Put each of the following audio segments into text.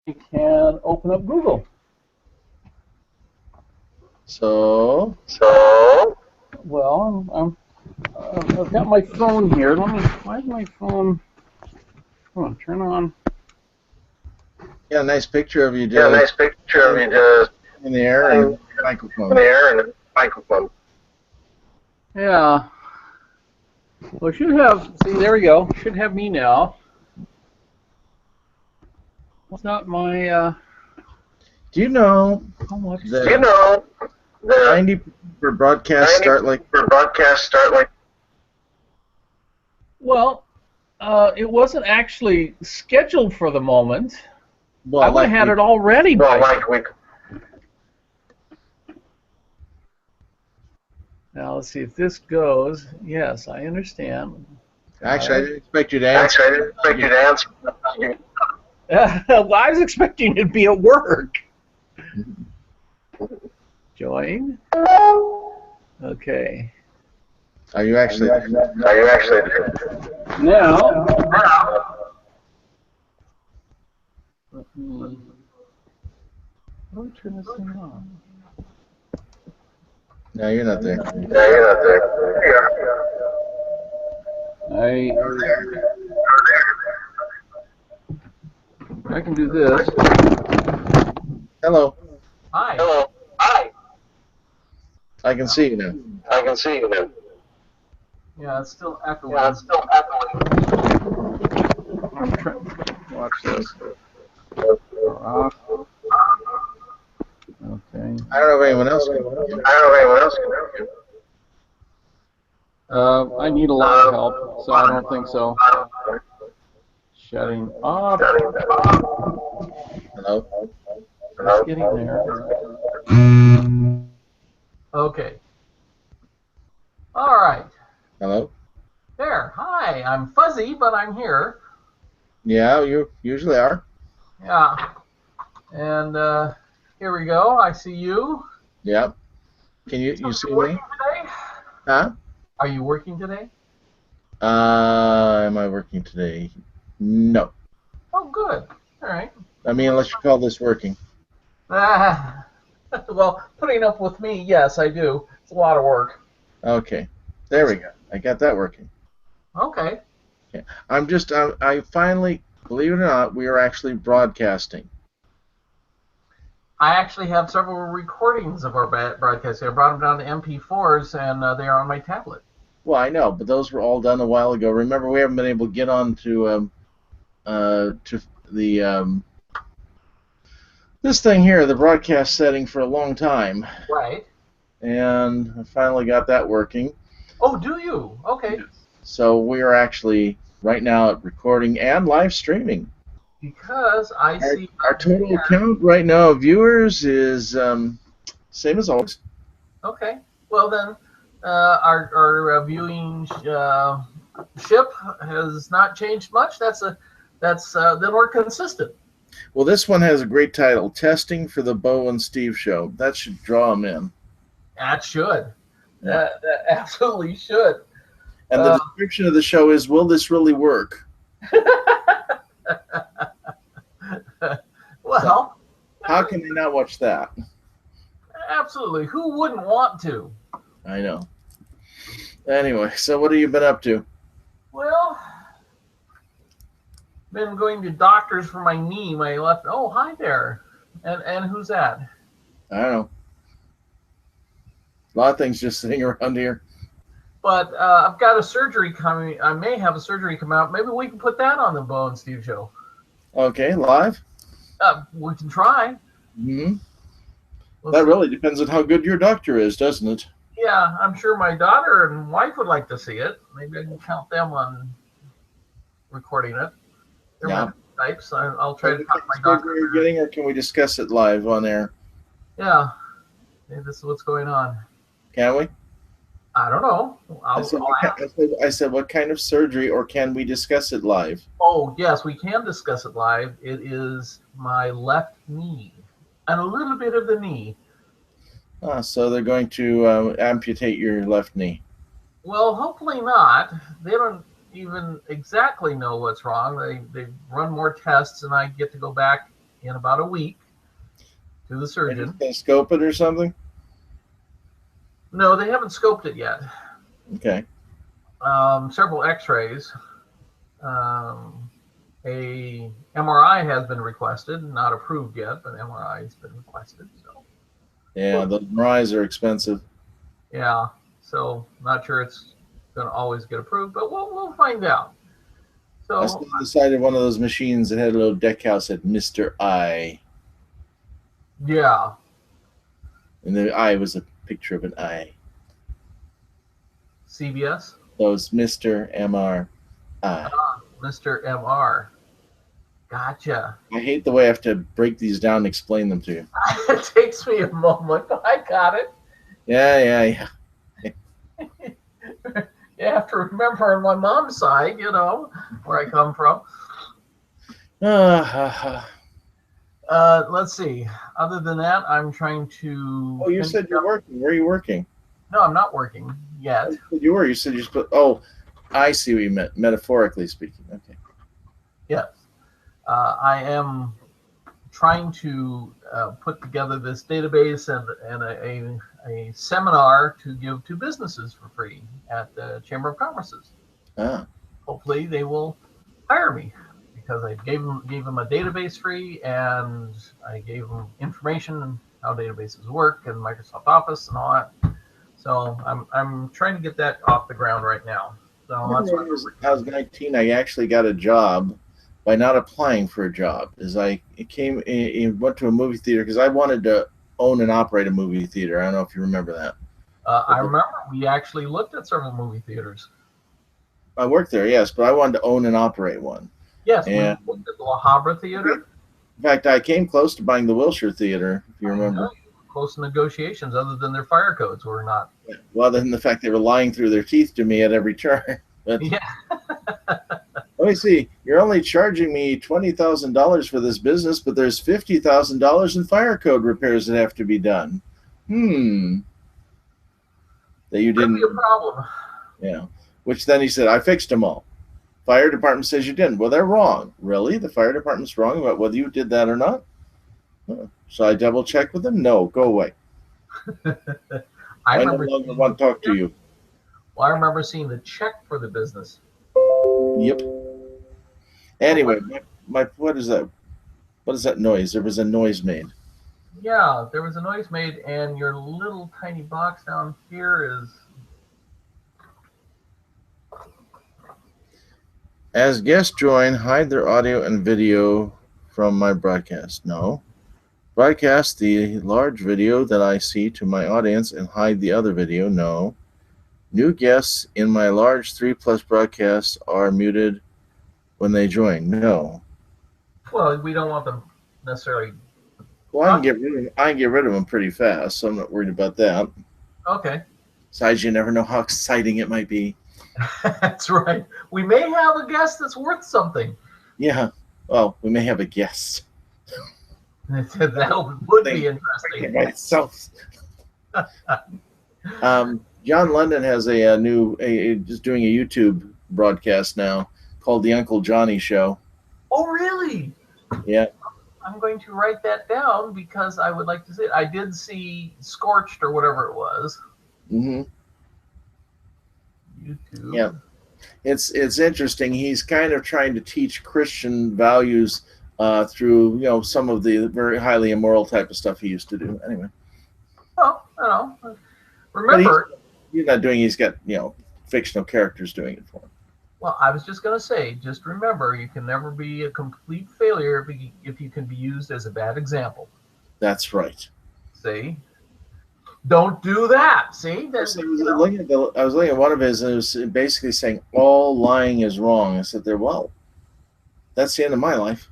can open up Google. So, Well, I've got my phone here. Why is my phone? Come on, turn on. yeah, a nice picture of you Yeah, just nice picture of you just in the air and microphone. in the air and a microphone. Yeah. Well, it should have. See, there we go. Should have me now. What's not my? Do you know How much? that You know, the 90 for broadcasts start like for broadcasts start like Well, it wasn't actually scheduled for the moment. I would have had it all ready by. like we. Now let's see if this goes. Yes, I understand. Actually, I didn't expect you to answer. Actually, I didn't expect you to answer. Well, I was expecting it to be at work. Join. Okay. Are you actually? Are you actually? Now. How do I turn this thing on? No, you're not there. Yeah, you're not there. I can do this. Hello. Hi. Hello. Hi. I can see you now. I can see you now. Yeah, it's still echoing. Yeah, it's still echoing. I'm trying. Watch this. Off. Okay. I don't know if anyone else can. I don't know if anyone else can help you. I need a lot of help, so I don't think so. Shutting off. Hello. It's getting there. Okay. All right. Hello. There. Hi. I'm fuzzy, but I'm here. Yeah, you usually are. Yeah. And here we go. I see you. Yeah. Can you see me? Working today? Huh? Are you working today? Am I working today? No. Oh, good. All right. I mean, unless you call this working. Well, putting up with me, yes, I do. It's a lot of work. Okay. There we go. I got that working. Okay. I finally, believe it or not, we are actually broadcasting. I actually have several recordings of our broadcast. I brought them down to MP4s, and they are on my tablet. Well, I know, but those were all done a while ago. Remember, we haven't been able to get on to the this thing here, the broadcast setting, for a long time. Right. And I finally got that working. Oh, do you? Okay. So we are actually right now recording and live streaming. Because I see Our total count right now of viewers is same as always. Okay. Well then, our viewing ship has not changed much. Then we're consistent. Well, this one has a great title: "Testing for the Bo and Steve Show." That should draw them in. That should. That absolutely should. And the description of the show is, "Will this really work?" Well, how can they not watch that? Absolutely. Who wouldn't want to? I know. Anyway, so what have you been up to? Well, been going to doctors for my knee, my left. Oh, hi there. And who's that? I don't know. A lot of things just sitting around here. But I've got a surgery coming. I may have a surgery come out. Maybe we can put that on the Bo and Steve Show. Okay, live? We can try. Mm-hmm. That really depends on how good your doctor is, doesn't it? Yeah, I'm sure my daughter and wife would like to see it. Maybe I can count them on recording it. They're my types. I'll try to talk my doctor. You're getting, or can we discuss it live on air? Yeah. Maybe this is what's going on. Can we? I don't know. I said, what kind of surgery, or can we discuss it live? Oh, yes, we can discuss it live. It is my left knee and a little bit of the knee. So they're going to amputate your left knee. Well, hopefully not. They don't even exactly know what's wrong. They run more tests, and I get to go back in about a week to the Are you surgeon. just gonna scope it or something? No, they haven't scoped it yet. Okay. Several X-rays. A MRI has been requested, not approved yet, but MRI has been requested. So Yeah, those MRIs are expensive. yeah, so not sure it's going to always get approved, but we'll find out. I So still decided one of those machines that had a little deck house at Mr. I, yeah, and the eye was a picture of an eye. CVS, So it's Mr. MR I. Mr. MR. Gotcha. I hate the way I have to break these down and explain them to you. It takes me a moment, but I got it. Yeah. You have to remember on my mom's side, where I come from. Let's see. Other than that, I'm trying to. Oh, you said you're working. Where are you working? No, I'm not working yet. You were. You said you split. Oh, I see what you meant, metaphorically speaking. Okay. Yes. I am trying to put together this database and a seminar to give to businesses for free at the Chamber of Commerce's. Ah. Hopefully they will hire me because I gave them a database free, and I gave them information on how databases work and Microsoft Office and all that. So I'm trying to get that off the ground right now. So that's what I was 19. I actually got a job by not applying for a job. As I went to a movie theater because I wanted to own and operate a movie theater. I don't know if you remember that. I remember we actually looked at several movie theaters. I worked there, yes, but I wanted to own and operate one. Yes, And we looked at the La Habra Theater. in fact, I came close to buying the Wilshire Theater, if you remember. Close negotiations, other than their fire codes were not. Well, other than the fact they were lying through their teeth to me at every turn. But Yeah. let me see. You're only charging me $20,000 for this business, but there's $50,000 in fire code repairs that have to be done. That you Could didn't. be a problem. Yeah. Which then he said, I fixed them all. Fire department says you didn't. Well, they're wrong. Really? The fire department's wrong about whether you did that or not? So I double check with them? No, go away. I no longer want to talk to you. Well, I remember seeing the check for the business. Yep. Anyway, what is that? What is that noise? There was a noise made. Yeah, there was a noise made, and your little tiny box down here is. As guests join, hide their audio and video from my broadcast. No. Broadcast the large video that I see to my audience and hide the other video. No. New guests in my large 3+ broadcasts are muted when they join. No. Well, we don't want them necessarily. Well, I can get rid of them pretty fast, so I'm not worried about that. Okay. Besides, you never know how exciting it might be. That's right. We may have a guest that's worth something. Yeah. Well, we may have a guest. That would be interesting. Myself. John London has a new, just doing a YouTube broadcast now called The Uncle Johnny Show. Oh, really? Yeah. I'm going to write that down because I would like to see it. I did see Scorched or whatever it was. Mm-hmm. YouTube. Yeah. It's interesting. He's kind of trying to teach Christian values through, some of the very highly immoral type of stuff he used to do. Anyway. Well, I don't know. Remember, he's not doing. He's got fictional characters doing it for him. Well, I was just going to say, just remember, you can never be a complete failure if you can be used as a bad example. That's right. See? Don't do that. See? I was looking at one of his, and it was basically saying all lying is wrong. I said, well, that's the end of my life.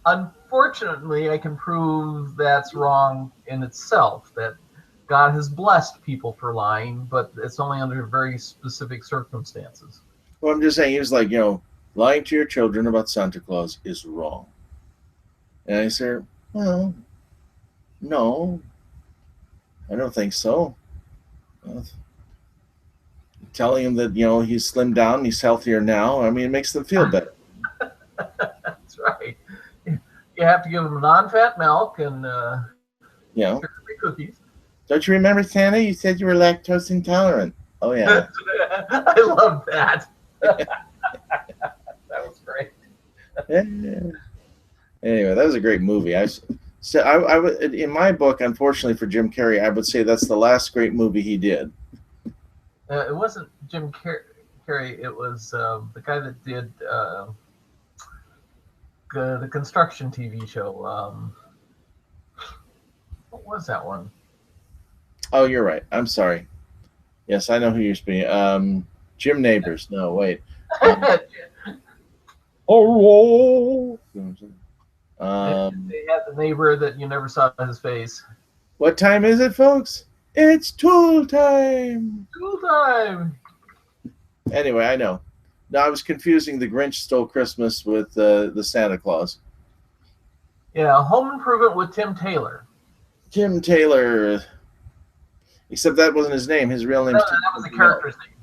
Unfortunately, I can prove that's wrong in itself, that God has blessed people for lying, but it's only under very specific circumstances. Well, I'm just saying, he was like, lying to your children about Santa Claus is wrong. And I said, well, no, I don't think so. Telling him that, he's slimmed down, he's healthier now, it makes them feel better. That's right. You have to give them non-fat milk and You know, sugar-free cookies. don't you remember, Santa? You said you were lactose intolerant. Oh yeah. I love that. That was great. Anyway, that was a great movie. I would, in my book, unfortunately for Jim Carrey, I would say that's the last great movie he did. It wasn't Jim Carrey. It was the guy that did the construction TV show. What was that one? Oh, you're right. I'm sorry. Yes, I know who you're speaking. Jim Neighbors. No, wait. Oh. They had the neighbor that you never saw his face. What time is it, folks? It's Tool time. School time. Anyway, I know. No, I was confusing The Grinch Stole Christmas with the Santa Claus. Yeah, Home Improvement with Tim Taylor. Tim Taylor. Except that wasn't his name. His real name. No, that was the character's name.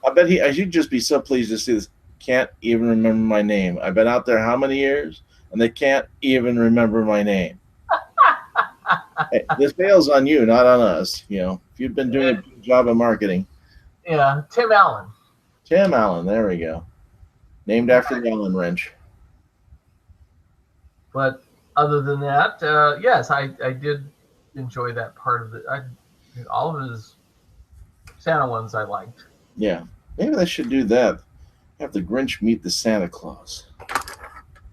I bet I should just be so pleased to see this. Can't even remember my name. I've been out there how many years, and they can't even remember my name. Hey, this fails on you, not on us. You know, if you've been doing a good job of marketing. Yeah, Tim Allen. Tim Allen, there we go. Named after the Allen wrench. But other than that, yes, I did enjoy that part of it. All of his Santa ones I liked. Yeah, maybe they should do that. Have the Grinch meet the Santa Claus.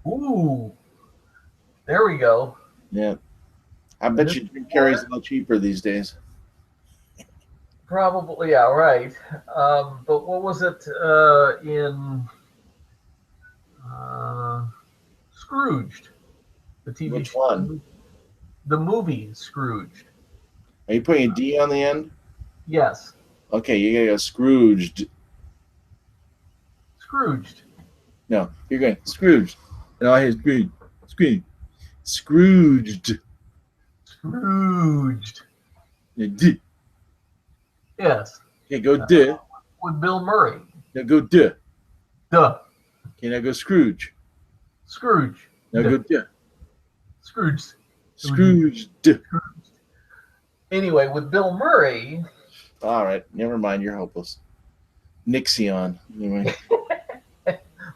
Ooh, there we go. Yeah, I bet you Jim Carrey's a lot cheaper these days. Probably, yeah, right. But what was it in Scrooged? The TV Which show. one? The movie Scrooged. Are you putting a D on the end? Yes, Okay, you gotta go Scrooged. Scrooged. No, you're going Scrooged. And I hear Scrooged. Scrooged. Scrooged. Yeah, D. Yes, Okay, go D. with Bill Murray. Now go D. Duh. Okay, now go Scrooge. Scrooge. Now go D. Scrooge. Scrooged. Anyway, with Bill Murray. All right, never mind. You're hopeless. Nixion. Anyway.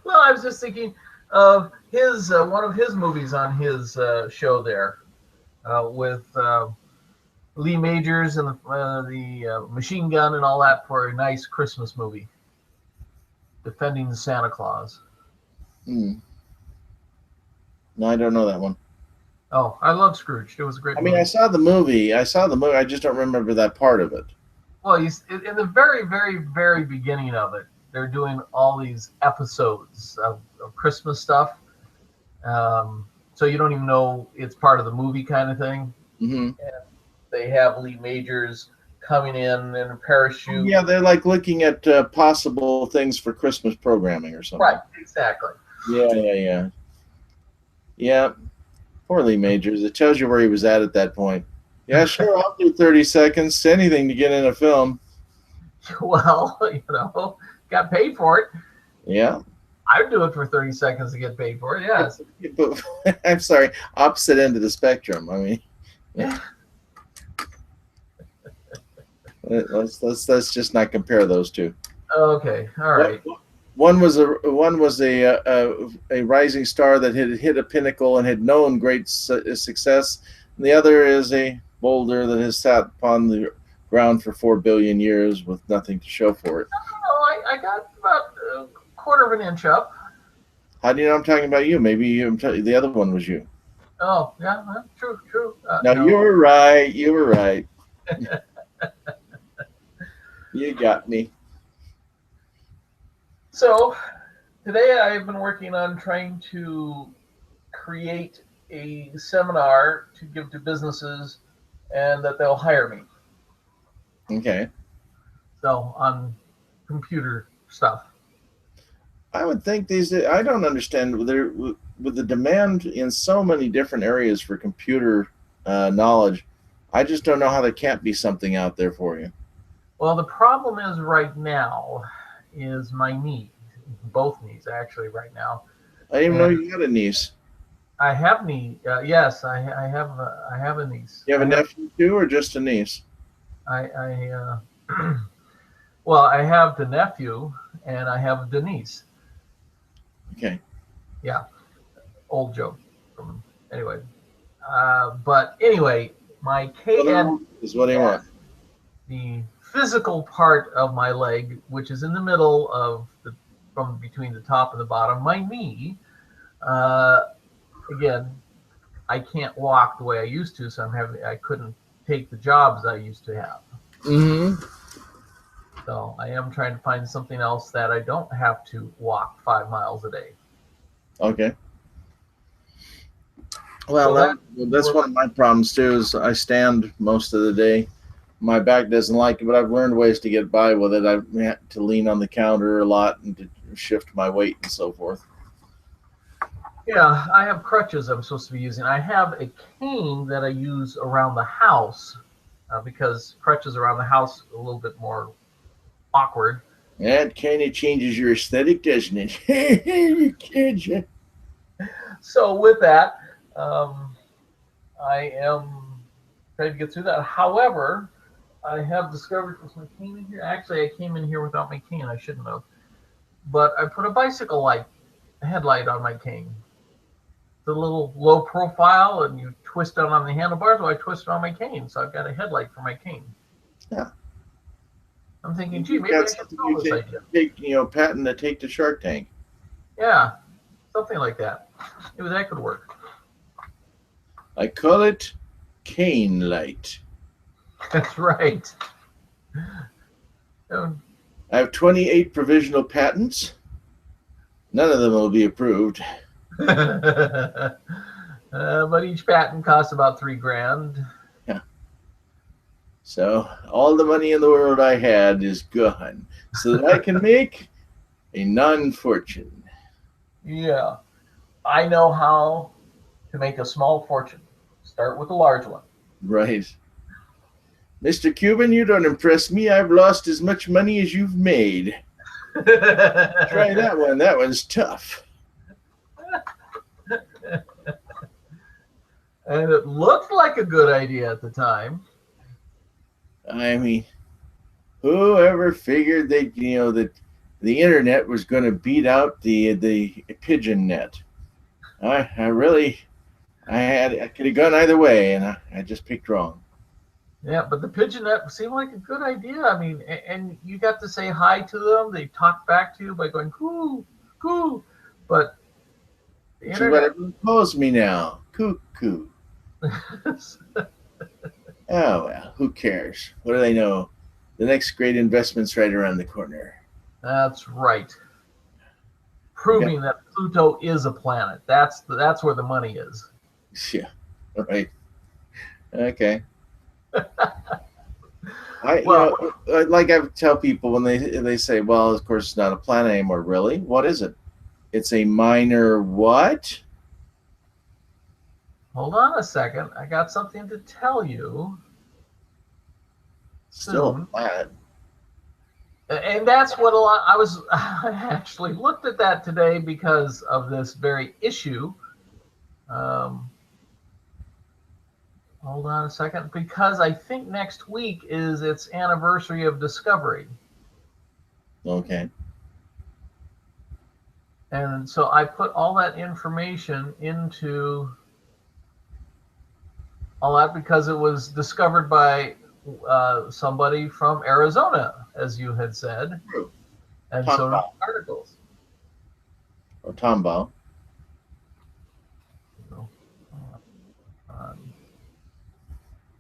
Well, I was just thinking of his one of his movies on his show there with Lee Majors and the machine gun and all that for a nice Christmas movie, defending Santa Claus. No, I don't know that one. Oh, I love Scrooge. It was a great. I mean, movie. I saw the movie. I just don't remember that part of it. Well, he's in the very, very, very beginning of it. They're doing all these episodes of Christmas stuff, so you don't even know it's part of the movie, kind of thing. Mm-hmm. They have Lee Majors coming in a parachute. Yeah, they're like looking at possible things for Christmas programming or something. Right, exactly. Yeah. Poor Lee Majors. It tells you where he was at that point. Yeah, sure, I'll do 30 seconds, anything to get in a film. Well, got paid for it. Yeah. I'd do it for 30 seconds to get paid for it. Yes. But I'm sorry, opposite end of the spectrum. I mean, Yeah. let's just not compare those two. Okay. All right. One was a rising star that had hit a pinnacle and had known great success, and the other is a boulder that has sat upon the ground for 4 billion years with nothing to show for it. I got about a quarter of an inch up. How do you know I'm talking about you? Maybe the other one was you. Oh, yeah, true. No, you were right. You were right. You got me. So today I've been working on trying to create a seminar to give to businesses and that they'll hire me. Okay. So on computer stuff. I would think I don't understand with the demand in so many different areas for computer knowledge. I just don't know how there can't be something out there for you. Well, the problem is right now is my knee, both knees actually right now. I didn't even know you had a niece. I have yes, I have a niece. You have a I nephew too, or just a niece? well, I have the nephew and I have the niece. Okay. Yeah, old joke. Anyway, but anyway, my K and Is what do you want? the physical part of my leg, which is in the middle of from between the top and the bottom, my knee. Uh, Again, I can't walk the way I used to, so I couldn't take the jobs I used to have. Mm-hmm. So I am trying to find something else that I don't have to walk 5 miles a day. Okay. Well, So that's one of my problems too. Is I stand most of the day. My back doesn't like it, but I've learned ways to get by with it. I've had to lean on the counter a lot and to shift my weight and so forth. yeah, I have crutches I'm supposed to be using. I have a cane that I use around the house because crutches around the house are a little bit more awkward. That kind of changes your aesthetic, doesn't it? You kids. So with that, I am trying to get through that. However, I have discovered, was my cane in here? Actually, I came in here without my cane. I shouldn't have. But I put a bicycle light, headlight on my cane. It's a little low profile, and you twist it on the handlebars. Well, I twist it on my cane, so I've got a headlight for my cane. Yeah. I'm thinking, gee, maybe I should sell this idea. Take, patent to take to Shark Tank. Yeah, something like that. Maybe that could work. I call it cane light. That's right. I have 28 provisional patents. None of them will be approved. But each patent costs about $3,000. Yeah. So all the money in the world I had is gone, so that I can make a non-fortune. Yeah, I know how to make a small fortune. Start with a large one. Right. Mr. Cuban, you don't impress me. I've lost as much money as you've made. Try that one. That one's tough. And it looked like a good idea at the time. I mean, whoever figured that that the internet was going to beat out the pigeon net? I could have gone either way, and I just picked wrong. Yeah, but the pigeon net seemed like a good idea. I mean, and you got to say hi to them. They talked back to you by going coo, coo. But the See what internet. everyone calls me now, cuckoo. Oh well, who cares? What do they know? The next great investment's right around the corner. That's right. Proving that Pluto is a planet. That's where the money is. Yeah, right. Okay. Like I tell people when they say, "Well, of course, it's not a planet anymore." Really? What is it? It's a minor what? Hold on a second. I got something to tell you. Still Soon. a planet. And that's what I actually looked at that today because of this very issue. Hold on a second, because I think next week is its anniversary of discovery. Okay. And so I put all that information into all that because it was discovered by somebody from Arizona, as you had said. True. And Tom so Ball. articles. Or Tombow.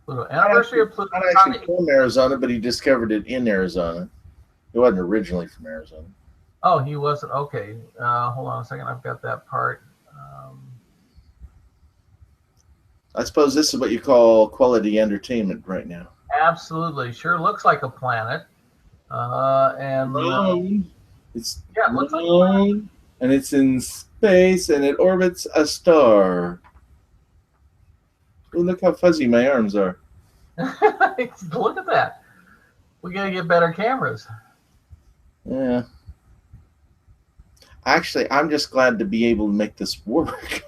Pluto. Anniversary of Pluto. Not actually from Arizona, but he discovered it in Arizona. He wasn't originally from Arizona. Oh, he wasn't. Okay. Hold on a second. I've got that part. I suppose this is what you call quality entertainment right now. Absolutely. Sure looks like a planet. It's yeah, it looks like a long, and it's in space, and it orbits a star. Oh, look how fuzzy my arms are. Look at that. We got to get better cameras. Yeah. Actually, I'm just glad to be able to make this work.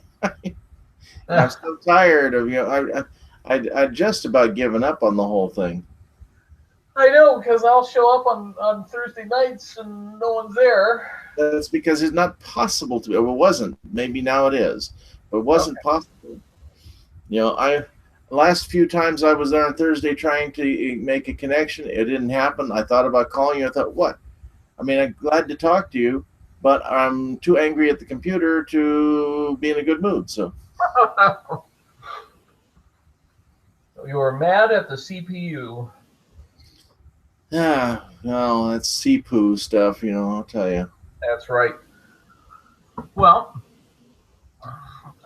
I'm so tired of I just about given up on the whole thing. I know, because I'll show up on Thursday nights and no one's there. That's because it's not possible to. It wasn't. Maybe now it is, but it wasn't possible. Last few times I was there on Thursday trying to make a connection, it didn't happen. I thought about calling you. I thought, what? I mean, I'm glad to talk to you, but I'm too angry at the computer to be in a good mood. So You were mad at the CPU. yeah, well, that's CPOO stuff, I'll tell you. That's right. Well,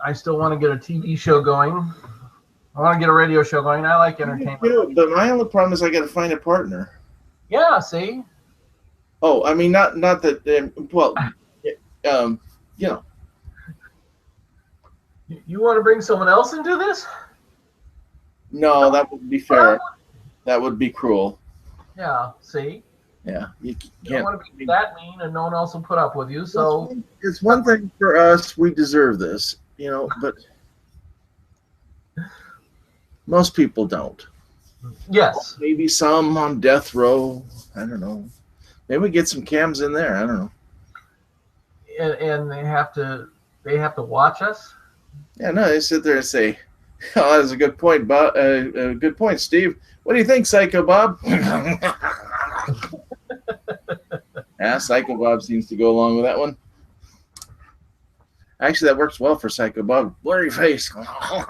I still want to get a TV show going. I want to get a radio show going. I like entertainment. But my only problem is I got to find a partner. Yeah, see? Oh, I mean, not that. Well, You want to bring someone else into this? No, that wouldn't be fair. That would be cruel. Yeah, see? Yeah, you You don't can't. want to be that mean, and no one else will put up with you. So It's one thing for us. We deserve this, but most people don't. yes, Maybe some on death row. I don't know. Maybe we get some cams in there. I don't know. and they have to watch us. Yeah, no, they sit there and say, "Oh, that's a good point, Bob. Good point, Steve. What do you think, Psycho Bob?" Yeah, Psycho Bob seems to go along with that one. Actually, that works well for Psycho Bob. Blurry face. Oh,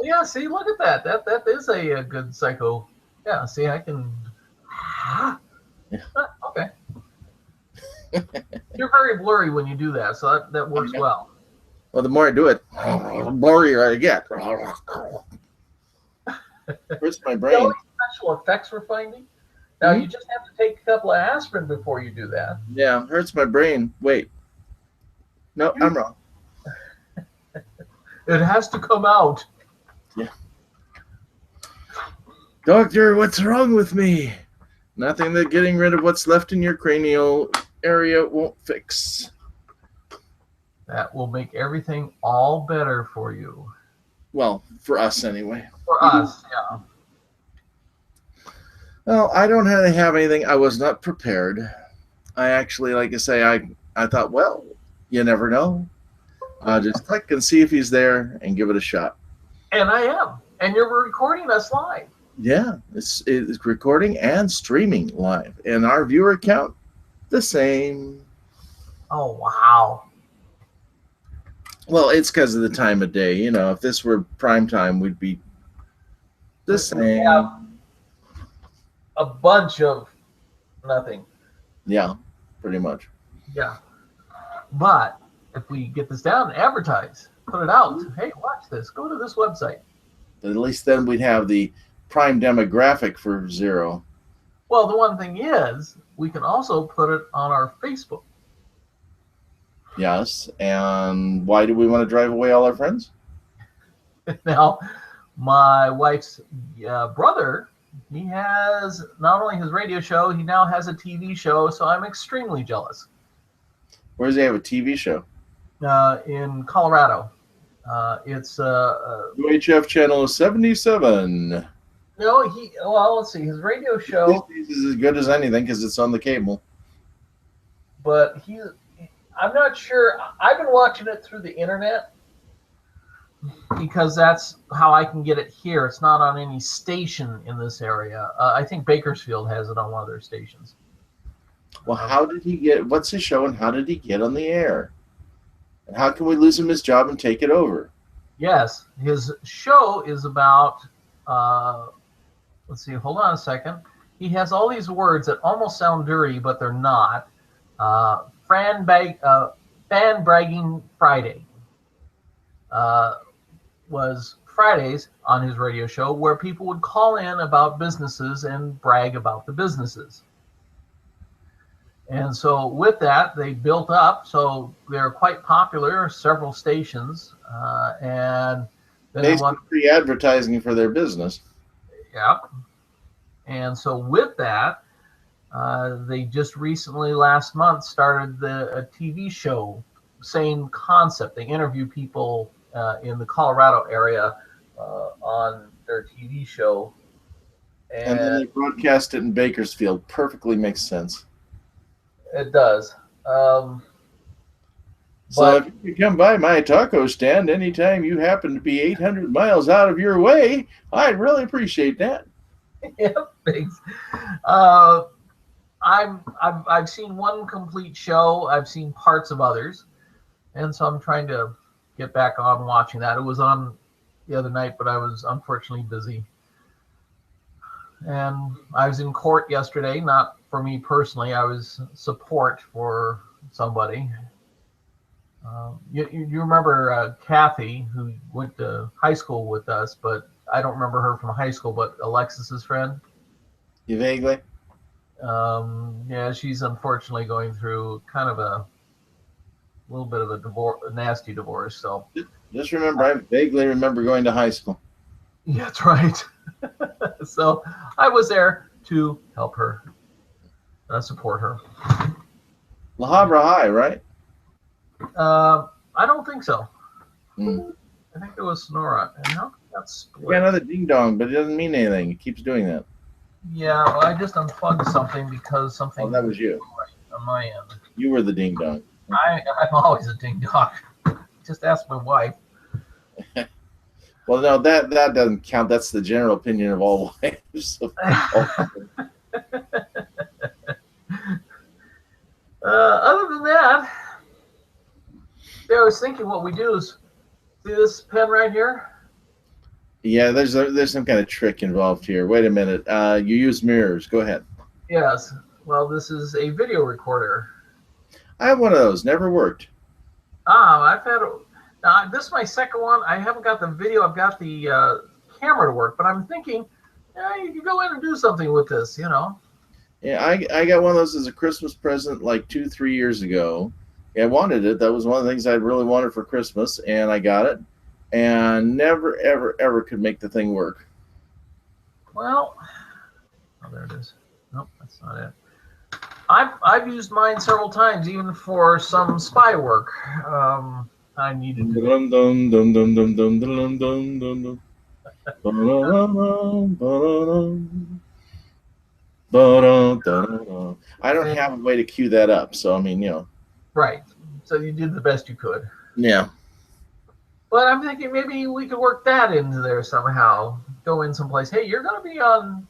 yeah, see, look at that. That is a good psycho. Yeah, see, I can. Yeah. Okay. You're very blurry when you do that, so that works well. Well, the more I do it, the blurrier I get. Hurts my The brain. only special effects we're finding. Now you just have to take a couple of aspirin before you do that. Yeah, hurts my brain. Wait. No, I'm wrong. It has to come out. Doctor, what's wrong with me? Nothing that getting rid of what's left in your cranial area won't fix. That will make everything all better for you. Well, for us anyway. For us, yeah. Well, I don't have anything. I was not prepared. I actually, like I say, I thought, well, you never know. Just click and see if he's there and give it a shot. And I am. And you're recording us live. Yeah, it's recording and streaming live. And our viewer count, the same. Oh, wow. Well, it's because of the time of day. If this were prime time, we'd be the same. Yeah. A bunch of nothing. Yeah, pretty much. Yeah. But if we get this down, advertise, put it out. Hey, watch this. Go to this website. But at least then we'd have the prime demographic for 0. Well, the one thing is, we can also put it on our Facebook. Yes. And why do we want to drive away all our friends? Now, my wife's brother, he has not only his radio show, he now has a TV show, so I'm extremely jealous. Where does he have a TV show? In Colorado. It's UHF channel 77. no, let's see, his radio show, This is as good as anything because it's on the cable. but I'm not sure. I've been watching it through the internet because that's how I can get it here. It's not on any station in this area. I think Bakersfield has it on one of their stations. Well, how did he get? What's his show, and how did he get on the air? And how can we lose him his job and take it over? Yes, his show is about. Let's see. Hold on a second. He has all these words that almost sound dirty, but they're not. Fan bragging Friday was Fridays on his radio show where people would call in about businesses and brag about the businesses. And so with that, they built up. So they're quite popular, several stations. And then They want free advertising for their business. yeah. And so with that, they just recently, last month, started a TV show, same concept. They interview people in the Colorado area on their TV show. And then they broadcast it in Bakersfield. Perfectly makes sense. It does. So But if you come by my taco stand anytime you happen to be 800 miles out of your way, I'd really appreciate that. yeah, thanks. I've seen one complete show. I've seen parts of others, and so I'm trying to get back on watching that. It was on the other night, but I was unfortunately busy. And I was in court yesterday, not for me personally. I was support for somebody. You remember Kathy, who went to high school with us, but I don't remember her from high school, but Alexis's friend. You vaguely? Yeah, she's unfortunately going through kind of a little bit of a divorce, a nasty divorce. So Just remember, I vaguely remember going to high school. yeah, that's right. So I was there to help her, support her. La Habra High, right? I don't think so. Hmm. I think it was Sonora. And how that's We got another ding dong, but it doesn't mean anything. It keeps doing that. Yeah, well, I just unplugged something because something Oh, that was you. on my end. You were the ding dong. I'm always a ding dong. Just ask my wife. Well, no, that doesn't count. That's the general opinion of all wives. Other than that, yeah, I was thinking what we do is see this pen right here. Yeah, there's some kind of trick involved here. Wait a minute. You use mirrors. Go ahead. Yes. Well, this is a video recorder. I have one of those. Never worked. I've had. This is my second one. I haven't got the video. I've got the camera to work, but I'm thinking, yeah, you could go in and do something with this. You know. Yeah, I got one of those as a Christmas present like 2-3 years ago. I wanted it. That was one of the things I really wanted for Christmas, and I got it. And never, ever, ever could make the thing work. Well, oh, there it is. Nope, that's not it. I've used mine several times, even for some spy work. I needed to. Dun, dun, dun, dun, dun, dun, dun, dun, dun, dun. Ba-da-da-da, ba-da-da. Ba-da-da-da. I don't have a way to cue that up, so I mean, you know. Right. So you did the best you could. Yeah. But I'm thinking maybe we could work that into there somehow. Go in someplace. Hey, you're going to be on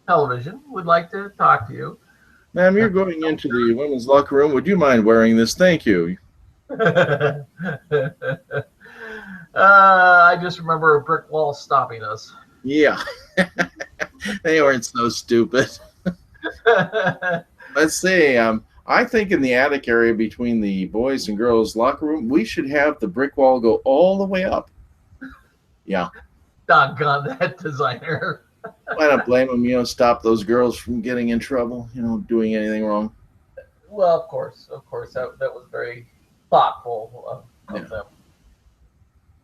television. Would like to talk to you. Ma'am, you're going into the women's locker room. Would you mind wearing this? Thank you. I just remember a brick wall stopping us. Yeah. They weren't so stupid. Let's see. I think in the attic area between the boys and girls locker room, we should have the brick wall go all the way up. Yeah. Doggone that designer. I don't blame them. You know, stop those girls from getting in trouble, you know, doing anything wrong. Well, of course. That was very thoughtful of them.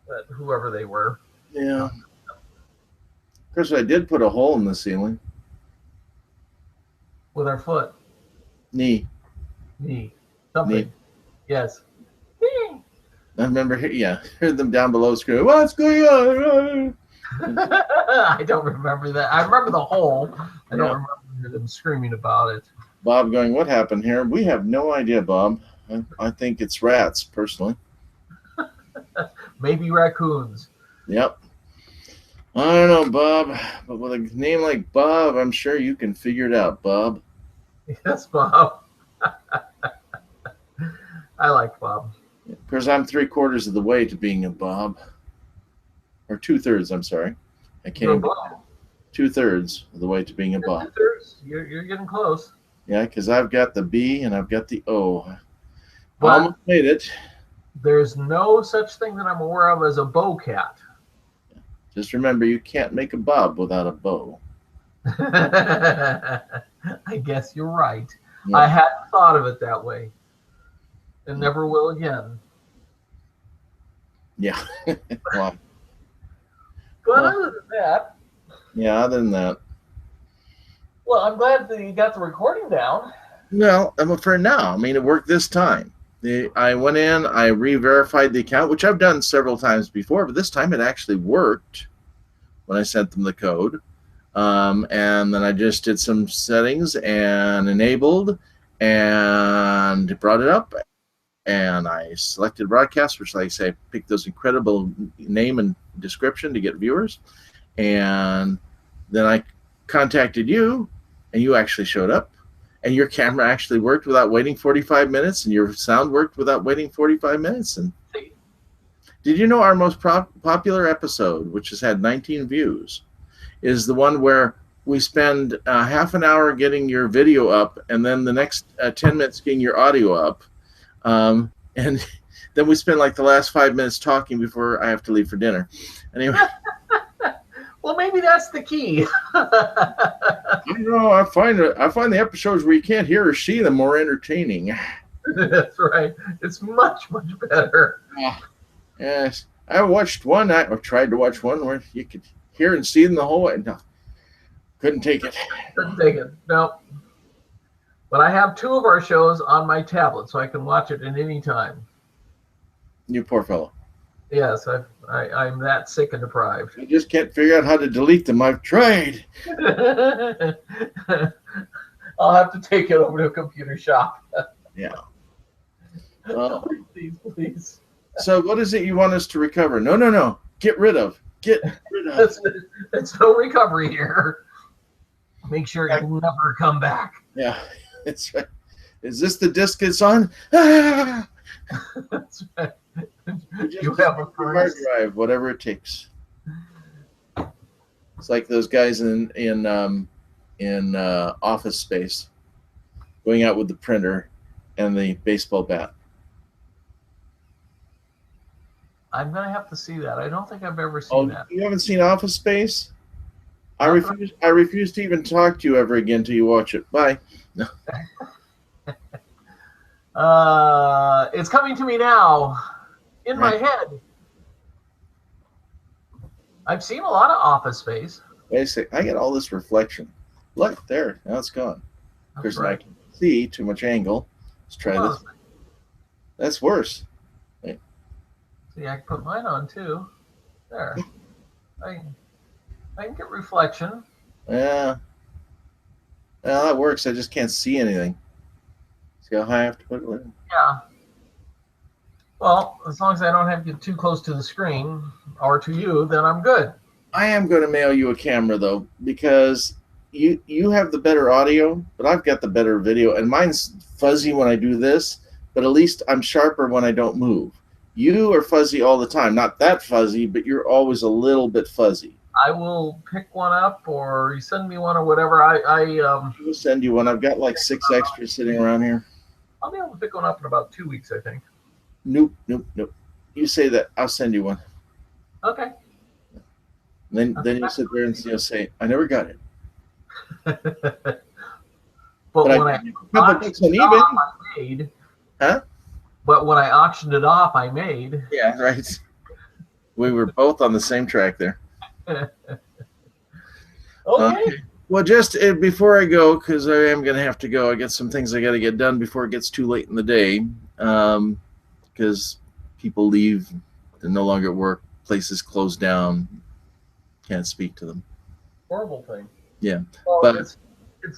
But whoever they were. Yeah. Of course, I did put a hole in the ceiling. With our foot. Knee. Something. Knee. Yes. I remember, heard them down below screaming, "What's going on?" I don't remember that. I remember the hole. I don't Yeah. remember them screaming about it. Bob going, "What happened here?" We have no idea, Bob. I think it's rats, personally. Maybe raccoons. Yep. I don't know, Bob, but with a name like Bob, I'm sure you can figure it out, Bob. Yes, Bob. I like Bob. Because I'm 3/4 of the way to being a Bob. Or 2/3, I'm sorry. I can't You're even. Bob. 2/3 of the way to being a Bob. You're getting close. Yeah, because I've got the B and I've got the O. But Almost made it. there's no such thing that I'm aware of as a bow cat. Just remember, you can't make a Bob without a bow. I guess you're right. Yeah. I hadn't thought of it that way. And never will again. Yeah. Well, But other than that, yeah, other than that. well, I'm glad that you got the recording down. Well, I'm afraid now. I mean, it worked this time. I went in, I re-verified the account, which I've done several times before, but this time it actually worked when I sent them the code. And then I just did some settings and enabled and brought it up. And I selected broadcast, which, like I say, I picked those incredible name and description to get viewers. And then I contacted you, and you actually showed up. And your camera actually worked without waiting 45 minutes, and your sound worked without waiting 45 minutes. And did you know our most popular episode, which has had 19 views, is the one where we spend half an hour getting your video up, and then the next 10 minutes getting your audio up. And then we spend like the last 5 minutes talking before I have to leave for dinner. Anyway. Well, maybe that's the key. I know. I find the episodes where you can't hear or see them more entertaining. That's right. It's much, much better. Yes, I watched one. I tried to watch one where you could hear and see them the whole way. No, couldn't take it. Couldn't take it. No. But I have 2 of our shows on my tablet, so I can watch it at any time. You poor fellow. Yes, I'm that sick and deprived. I just can't figure out how to delete them. I've tried. I'll have to take it over to a computer shop. Yeah. Please. So what is it you want us to recover? No. Get rid of. Get rid of. It's no recovery here. Make sure it will never come back. Yeah, it's right. Is this the disc it's on? Ah! That's right. You have a hard drive, whatever it takes. It's like those guys in Office Space going out with the printer and the baseball bat. I'm gonna have to see that. I don't think I've ever seen that. You haven't seen Office Space? I refuse to even talk to you ever again till you watch it. Bye. No. It's coming to me now. In my head. I've seen a lot of Office Space. Wait a sec. I get all this reflection. Look, there. Now it's gone. Of course, I can see too much angle. Let's try this. That's worse. Wait. See, I can put mine on too. There. I can get reflection. Yeah. Well, that works. I just can't see anything. See how high I have to put it? Yeah. Well, as long as I don't have to get too close to the screen or to you, then I'm good. I am going to mail you a camera, though, because you have the better audio, but I've got the better video. And mine's fuzzy when I do this, but at least I'm sharper when I don't move. You are fuzzy all the time. Not that fuzzy, but you're always a little bit fuzzy. I will pick one up, or you send me one, or whatever. I will send you one. I've got like 6 extras sitting around here. I'll be able to pick one up in about 2 weeks, I think. Nope. You say that. I'll send you one. Okay. Then you sit there and you'll say, I never got it. but when I auctioned it off, I made. Huh? But when I auctioned it off, I made. Yeah, right. We were both on the same track there. Okay. Well, just before I go, because I am going to have to go, I got some things I got to get done before it gets too late in the day. Because people leave, they're no longer at work, places close down, can't speak to them. Horrible thing. Yeah. Well, but it's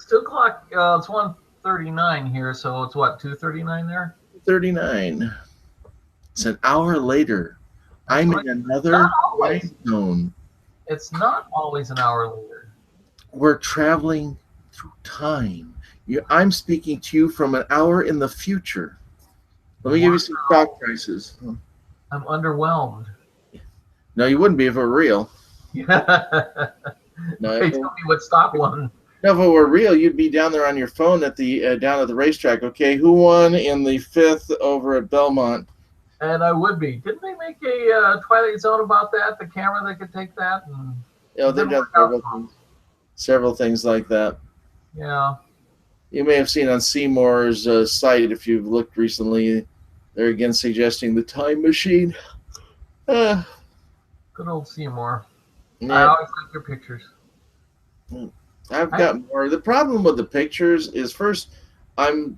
2 o'clock. It's 1:39 here, so it's what, 2:39 there? 39. It's an hour later. I'm in another time zone. It's not always an hour later. We're traveling through time. I'm speaking to you from an hour in the future. Let me give you some stock prices. I'm underwhelmed. No, you wouldn't be if it were real. Yeah. No, Hey, tell me what stock won. No, if it were real, you'd be down there on your phone at the down at the racetrack. Okay, who won in the 5th over at Belmont? And I would be. Didn't they make a Twilight Zone about that? The camera that could take that? And they've done several things like that. Yeah. You may have seen on Seymour's site, if you've looked recently, they're again suggesting the time machine. Good old Seymour. Yeah. I always like your pictures. I've got more. The problem with the pictures is, first, I'm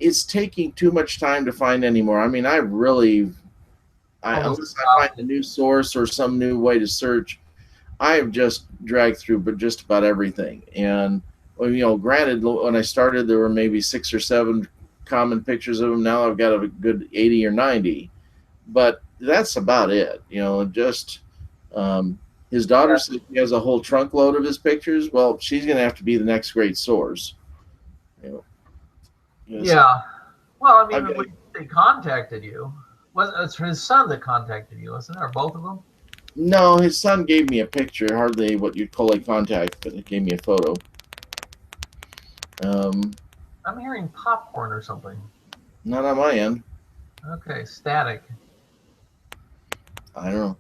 it's taking too much time to find anymore. I mean, unless I find a new source or some new way to search, I have just dragged through but just about everything. And well, granted, when I started, there were maybe 6 or 7 common pictures of him. Now I've got a good 80 or 90, but that's about it. Just his daughter says she has a whole trunk load of his pictures. Well, she's going to have to be the next great source. Yeah. Well, I mean, when they contacted you, it's his son that contacted you, wasn't it? Or both of them? No, his son gave me a picture, hardly what you'd call a contact, but it gave me a photo. I'm hearing popcorn or something. Not on my end. Okay, static. I don't know.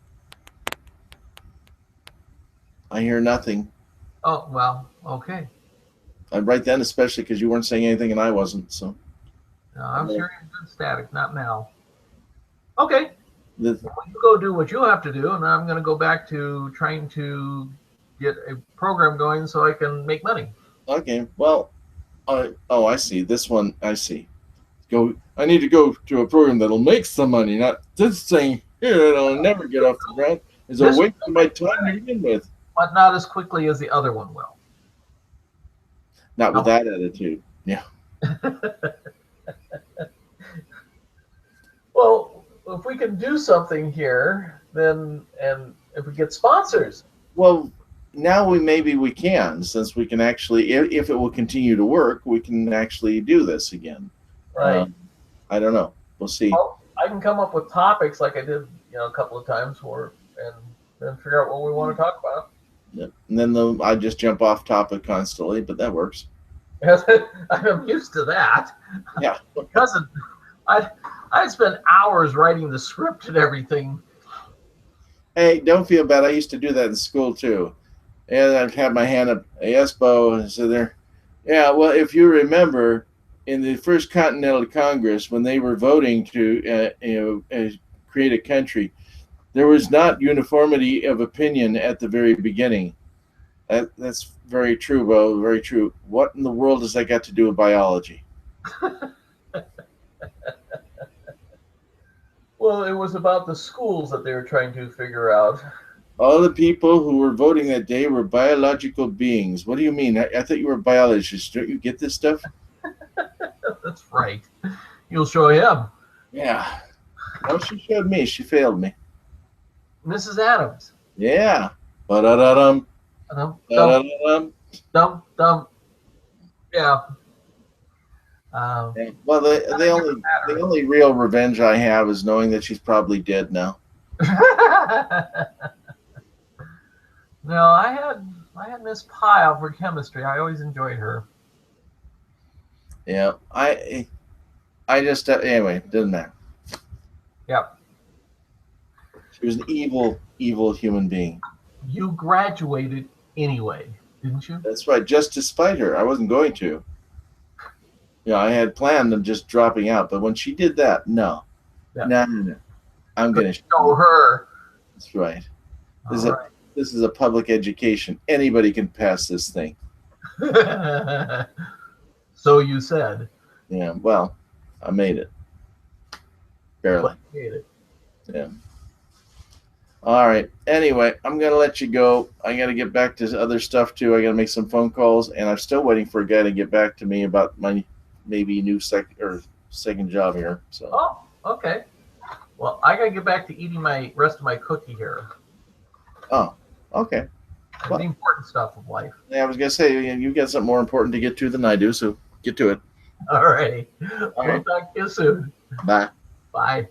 I hear nothing. Oh, well, okay. Right then, especially because you weren't saying anything and I wasn't. So. No, I was hearing good static, not now. Okay. The, Well, you go do what you have to do, and I'm going to go back to trying to get a program going so I can make money. okay. Well, I see. This one, I see. I need to go to a program that'll make some money, not this thing here that'll never get off the ground. It's a waste of my time to begin with. But not as quickly as the other one will. Not with that attitude. Yeah. Well, if we can do something here, then, and if we get sponsors. Well, now maybe we can, since we can actually, if it will continue to work, we can actually do this again. Right. I don't know. We'll see. Well, I can come up with topics like I did, a couple of times, and then figure out what we want to talk about. Yep. And then I just jump off topic constantly, but that works. I'm used to that. Yeah. Because I spent hours writing the script and everything. Hey, don't feel bad. I used to do that in school too. And I'd have my hand up, yes, Bo, and so there. Yeah, well, if you remember, in the first Continental Congress, when they were voting to create a country, there was not uniformity of opinion at the very beginning. That's very true, Bo. Very true. What in the world has that got to do with biology? Well, it was about the schools that they were trying to figure out. All the people who were voting that day were biological beings. What do you mean? I thought you were a biologist. Don't you get this stuff? That's right. You'll show him. Yeah. Well, she showed me. She failed me. Mrs. Adams. Yeah. Ba-da-da-dum. Dum, Da-da-da-dum. dum, dum. Yeah. Yeah. Well, the only real revenge I have is knowing that she's probably dead now. No, I had Miss Pyle for chemistry. I always enjoyed her. Yeah. I just anyway, doesn't matter. Yep. She was an evil human being. You graduated anyway, didn't you? That's right. Just to spite her, I wasn't going to. I had planned on just dropping out, but when she did that, no. Yeah. No. I'm going to show her. That's right. All This is a public education. Anybody can pass this thing. right. So you said. Yeah, well, I made it. Barely. But you made it. Yeah. All right. Anyway, I'm going to let you go. I got to get back to other stuff, too. I got to make some phone calls, and I'm still waiting for a guy to get back to me about my maybe new second job here. So. Oh, okay. Well, I got to get back to eating my rest of my cookie here. Oh, okay. The important stuff of life. Yeah, I was going to say, you've got something more important to get to than I do, so get to it. All righty. All We'll right. talk to you soon. Bye. Bye.